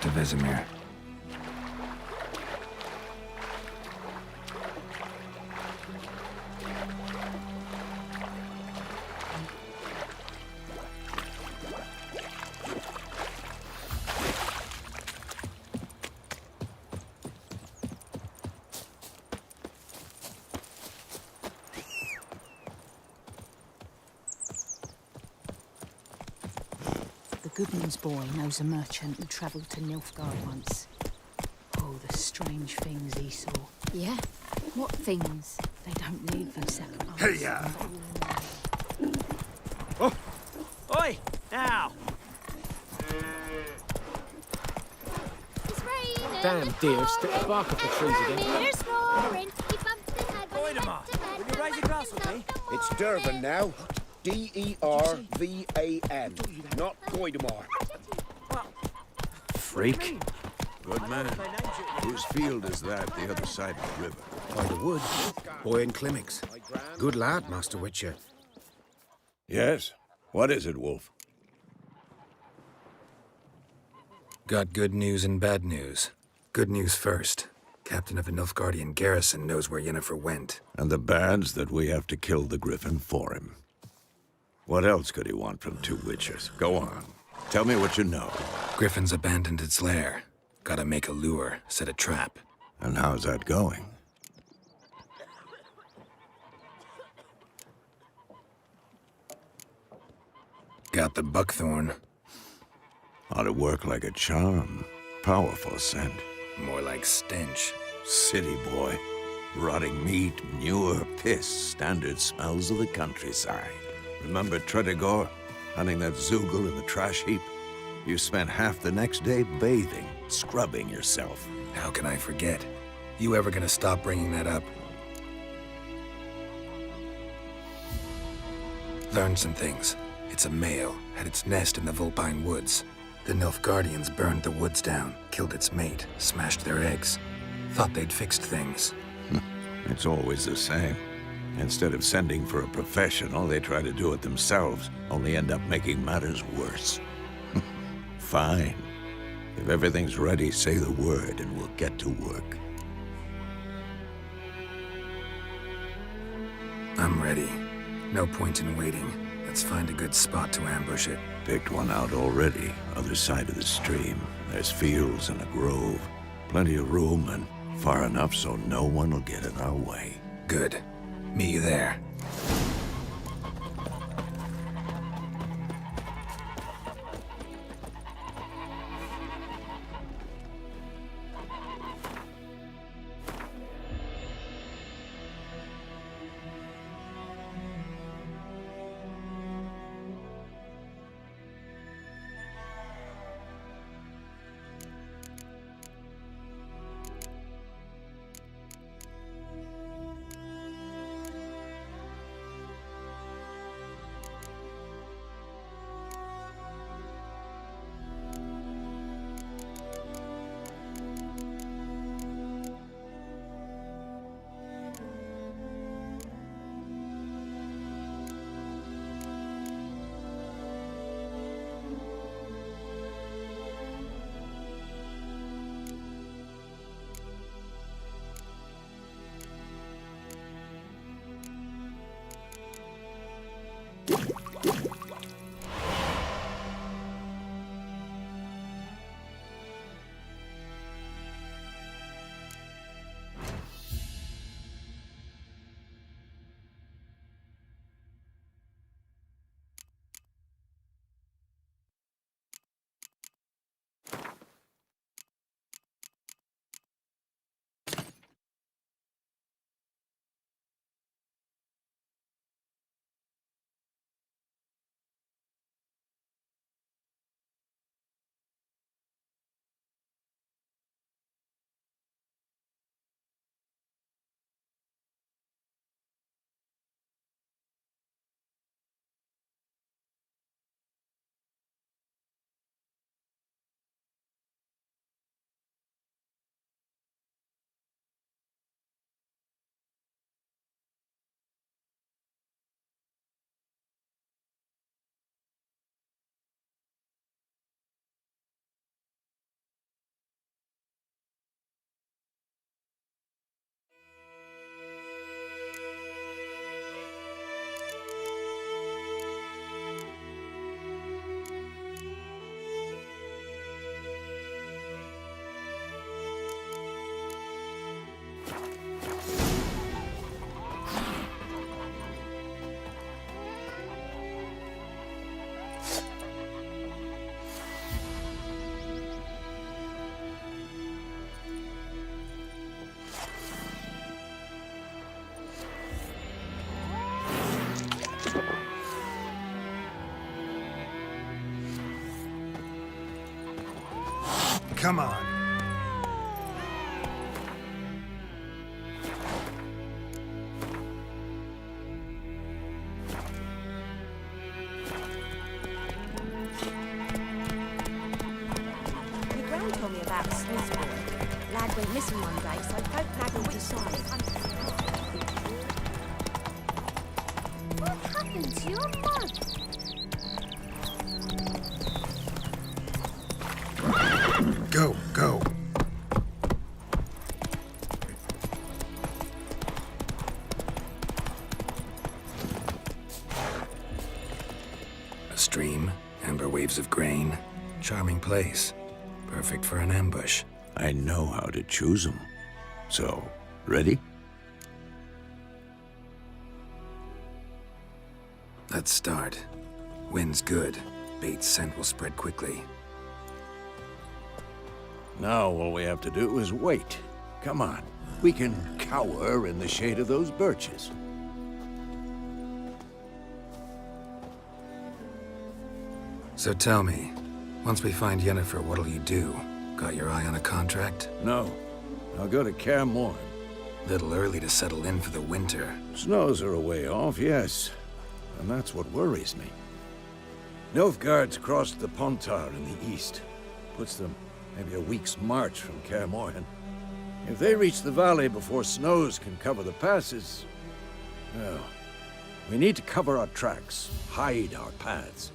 to Vesemir. The Goodman's boy knows a merchant who travelled to Nilfgaard once. Oh, the strange things he saw. Yeah? What things? They don't need these separate eyes. Hey-ya! Oh! Oi! Now! Damn deer, stick the bark off the trees again. Voidemar, will you raise a glass with me? It's Dervan now. D-E-R-V-A-N. Not Goidemar. Freak. Good man. Whose field is that the other side of the river? By the wood. Boy in Climmix. Good lad, Master Witcher. Yes? What is it, Wolf? Got good news and bad news. Good news first. Captain of a Nilfgaardian Garrison knows where Yennefer went. And the bad's that we have to kill the griffin for him. What else could he want from two witchers? Go on. Tell me what you know. Griffin's abandoned its lair. Gotta make a lure, set a trap. And how's that going? Got the buckthorn. Ought to work like a charm. Powerful scent. More like stench. City boy. Rotting meat, manure, piss. Standard smells of the countryside. Remember Tredegor? Hunting that Zoogle in the trash heap? You spent half the next day bathing, scrubbing yourself. How can I forget? You ever gonna stop bringing that up? Learned some things. It's a male, had its nest in the Vulpine Woods. The Nilfgaardians burned the woods down, killed its mate, smashed their eggs. Thought they'd fixed things. It's always the same. Instead of sending for a professional, they try to do it themselves, only end up making matters worse. Fine. If everything's ready, say the word and we'll get to work. I'm ready. No point in waiting. Let's find a good spot to ambush it. Picked one out already, other side of the stream. There's fields and a grove. Plenty of room and far enough so no one will get in our way. Good. Meet you there. Come on. Your gran told me about a Swiss boy. Lad went missing one day, so don't nag him to silence. What happened to your mug? Go, go. A stream, amber waves of grain. Charming place. Perfect for an ambush. I know how to choose them. So, ready? Let's start. Wind's good. Bait's scent will spread quickly. Now all we have to do is wait. Come on. We can cower in the shade of those birches. So tell me, once we find Yennefer, what'll you do? Got your eye on a contract? No. I'll go to Kaer Morhen. Little early to settle in for the winter. Snows are a way off, yes. And that's what worries me. Nilfgaard's crossed the Pontar in the east. Puts them maybe a week's march from Kaer Morhen. If they reach the valley before snows can cover the passes, well, we need to cover our tracks, hide our paths.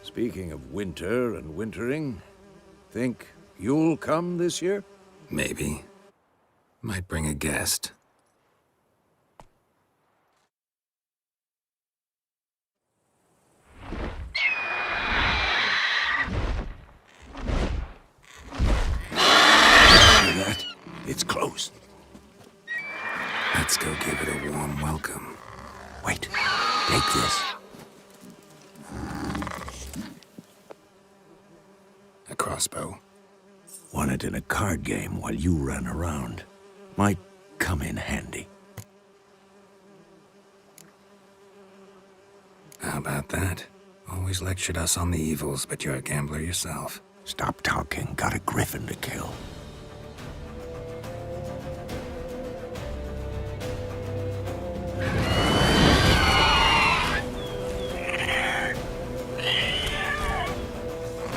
Speaking of winter and wintering, think you'll come this year? Maybe. Might bring a guest. It's close. Let's go give it a warm welcome. Wait, take this. A crossbow. Won it in a card game while you ran around. Might come in handy. How about that? Always lectured us on the evils, but you're a gambler yourself. Stop talking. Got a griffin to kill.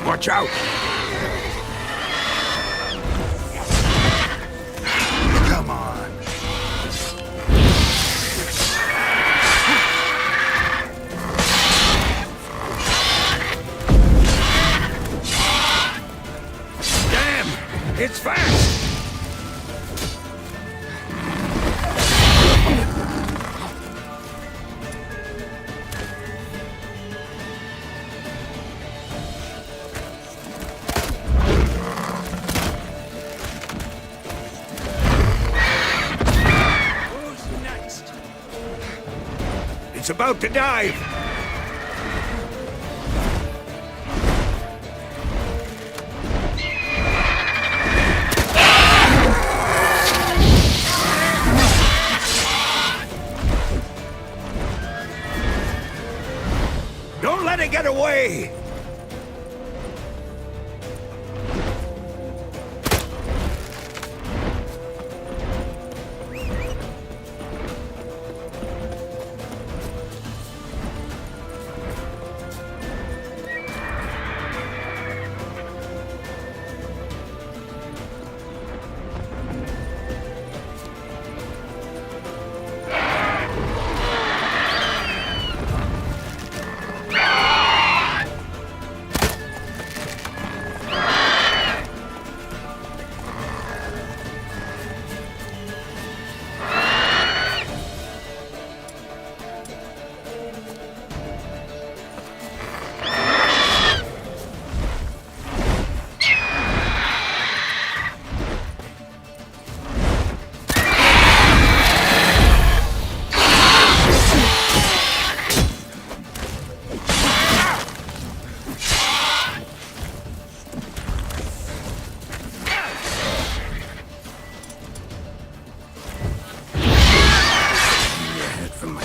Watch out! Come on. Damn! It's fast! It's about to dive! Don't let it get away!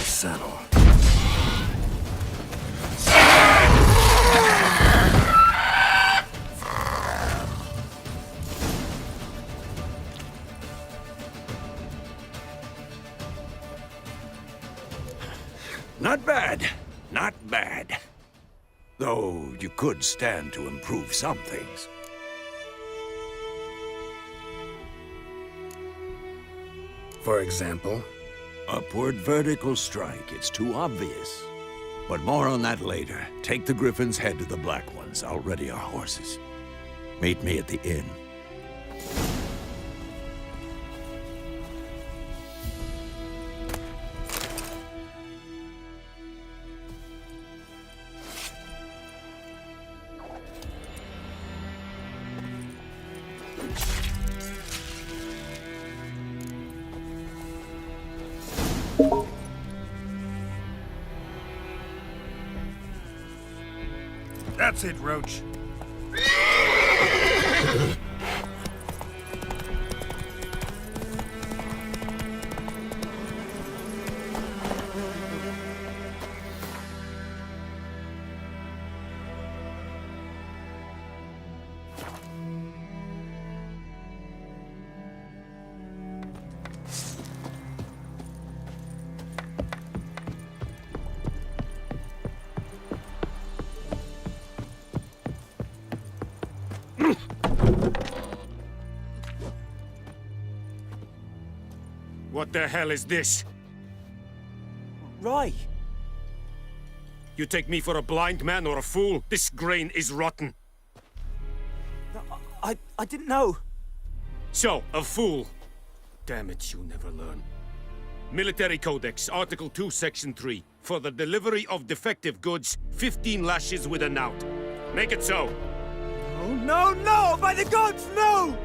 Settle. Not bad. Not bad. Though you could stand to improve some things. For example? Upward vertical strike. It's too obvious. But more on that later. Take the Griffin's head to the Black Ones. I'll ready our horses. Meet me at the inn. That's it, Roach. What the hell is this? Rye! You take me for a blind man or a fool? This grain is rotten. No, I didn't know. So, a fool. Damn it, you never learn. Military Codex, Article 2, Section 3. For the delivery of defective goods, 15 lashes with a knout. Make it so. No, no, no! By the gods, no!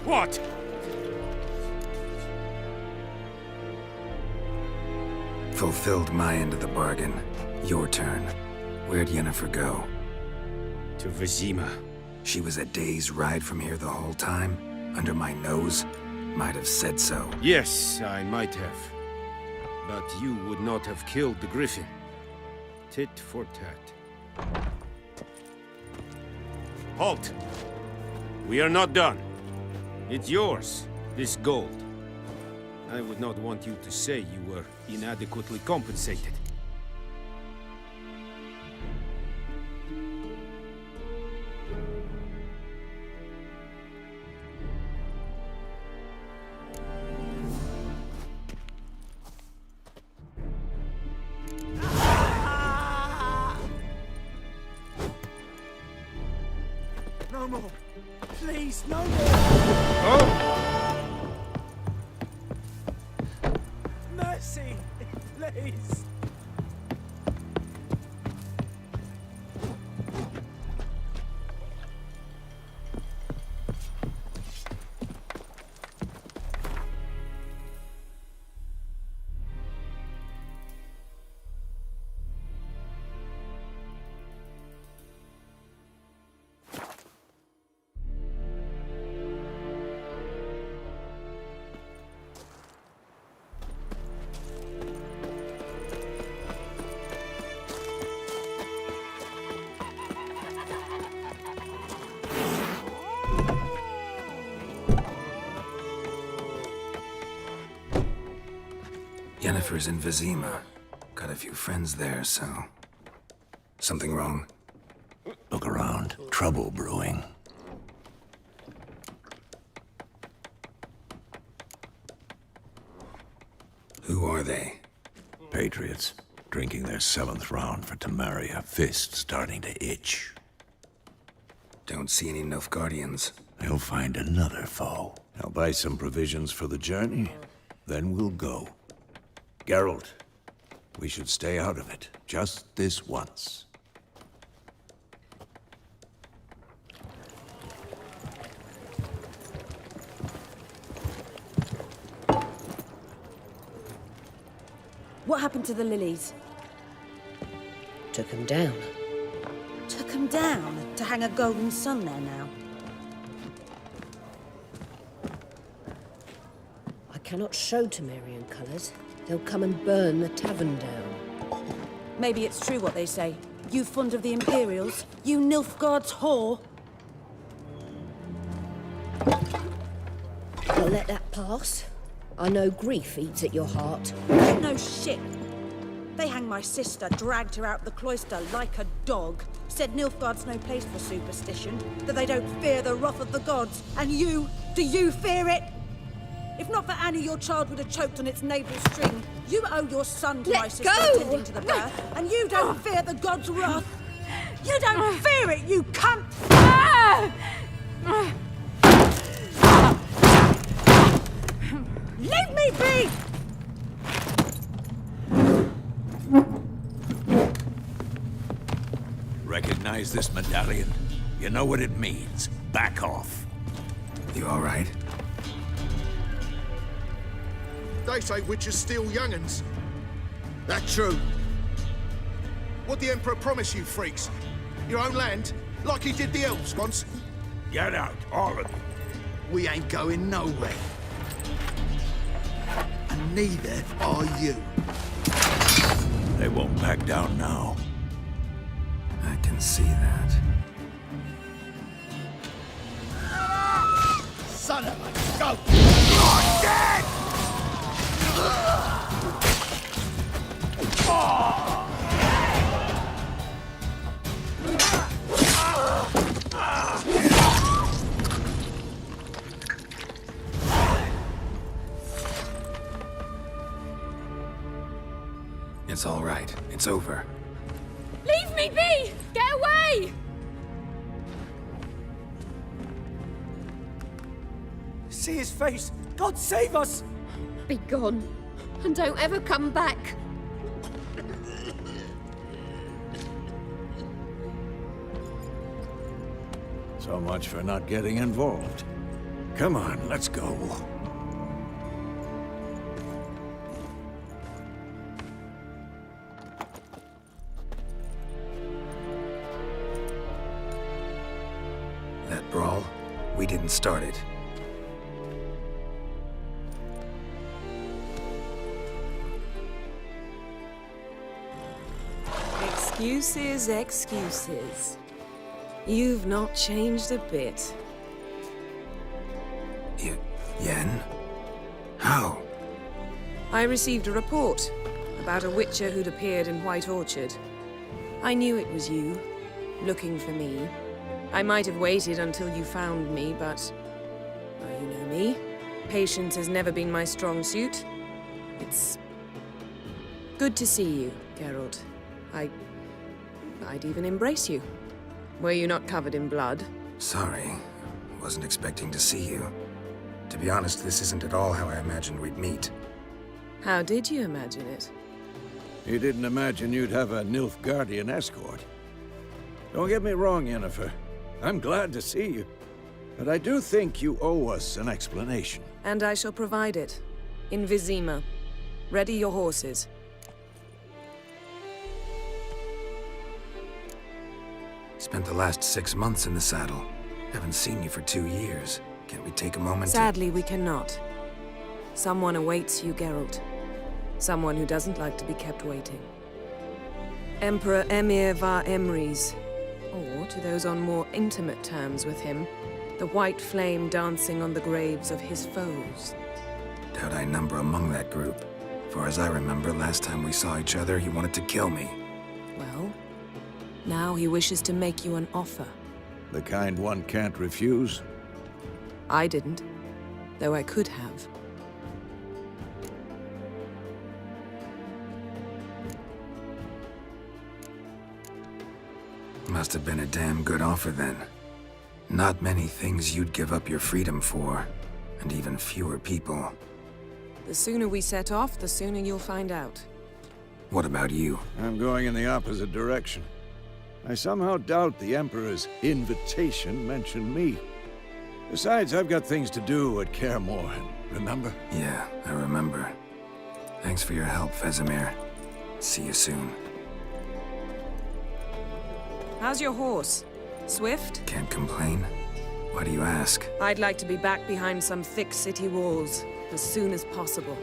What? Fulfilled my end of the bargain. Your turn. Where'd Yennefer go? To Vizima. She was a day's ride from here the whole time? Under my nose? Might have said so. Yes, I might have. But you would not have killed the Griffin. Tit for tat. Halt! We are not done. It's yours, this gold. I would not want you to say you were inadequately compensated. No more. Please, no more. Oh! Mercy, please. Yennefer's in Vizima. Got a few friends there, so... Something wrong? Look around. Trouble brewing. Who are they? Patriots. Drinking their 7th round for Temeria. Fist starting to itch. Don't see any Nilfgaardians. They'll find another foe. I'll buy some provisions for the journey. Then we'll go. Geralt, we should stay out of it. Just this once. What happened to the lilies? Took them down. Took them down? To hang a golden sun there now? I cannot show Temerian colours. They'll come and burn the tavern down. Maybe it's true what they say. You fond of the Imperials? You Nilfgaard's whore? I'll let that pass. I know grief eats at your heart. No shit. They hanged my sister, dragged her out the cloister like a dog. Said Nilfgaard's no place for superstition, that they don't fear the wrath of the gods. And you, do you fear it? If not for Annie, your child would have choked on its navel string. You owe your son to my sister attending to the birth, and you don't fear the gods' wrath. You don't fear it, you cunt! Leave me be! Recognize this medallion? You know what it means. Back off. You all right? They say witches steal young'uns. That true? What'd the Emperor promise you, freaks? Your own land? Like he did the elves once? Get out, all of you. We ain't going nowhere. And neither are you. They won't back down now. I can see that. Son of a goat! You're dead! It's all right. It's over. Leave me be! Get away! See his face! God save us! Be gone, and don't ever come back. So much for not getting involved. Come on, let's go. That brawl, we didn't start it. Excuses, excuses. You've not changed a bit. Yen? How? I received a report about a witcher who'd appeared in White Orchard. I knew it was you, looking for me. I might have waited until you found me, but... well, you know me. Patience has never been my strong suit. It's... good to see you, Geralt. I'd even embrace you. Were you not covered in blood? Sorry. Wasn't expecting to see you. To be honest, this isn't at all how I imagined we'd meet. How did you imagine it? You didn't imagine you'd have a Nilfgaardian escort. Don't get me wrong, Yennefer. I'm glad to see you. But I do think you owe us an explanation. And I shall provide it. In Vizima. Ready your horses. Spent the last 6 months in the saddle. Haven't seen you for 2 years. Can't we take a moment Sadly, we cannot. Someone awaits you, Geralt. Someone who doesn't like to be kept waiting. Emperor Emir var Emrys. Or, to those on more intimate terms with him, the white flame dancing on the graves of his foes. Doubt I number among that group. Far as I remember, last time we saw each other, he wanted to kill me. Well, now he wishes to make you an offer. The kind one can't refuse? I didn't, though I could have. Must have been a damn good offer then. Not many things you'd give up your freedom for, and even fewer people. The sooner we set off, the sooner you'll find out. What about you? I'm going in the opposite direction. I somehow doubt the Emperor's invitation mentioned me. Besides, I've got things to do at Kaer Morhen, remember? Yeah, I remember. Thanks for your help, Vesemir. See you soon. How's your horse? Swift? Can't complain. Why do you ask? I'd like to be back behind some thick city walls as soon as possible.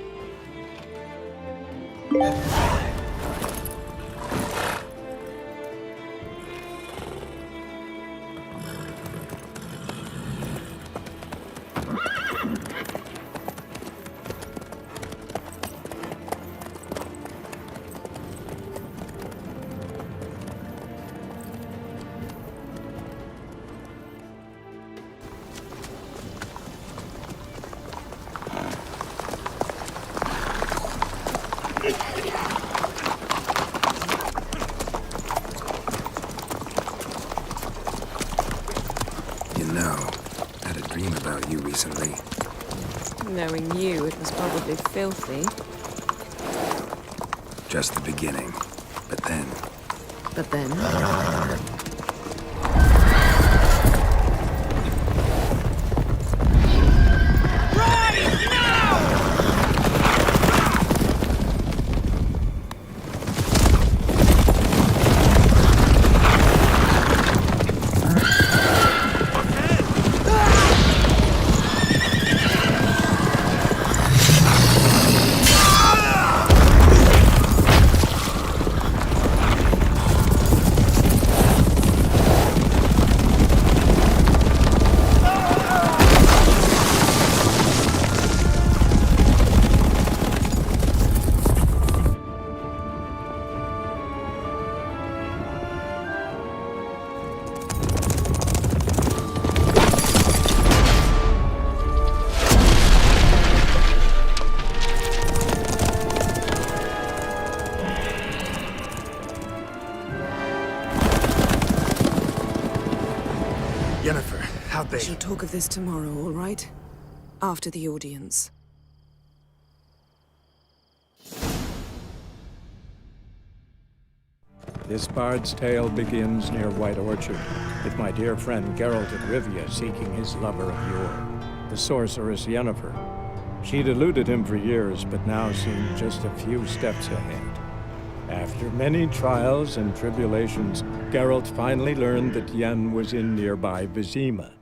know. Had a dream about you recently. Knowing you, it was probably filthy. Just the beginning. But then... But then? We shall talk of this tomorrow, all right? After the audience. This bard's tale begins near White Orchard, with my dear friend Geralt of Rivia seeking his lover of yore, the sorceress Yennefer. She'd eluded him for years, but now seemed just a few steps ahead. After many trials and tribulations, Geralt finally learned that Yen was in nearby Vizima.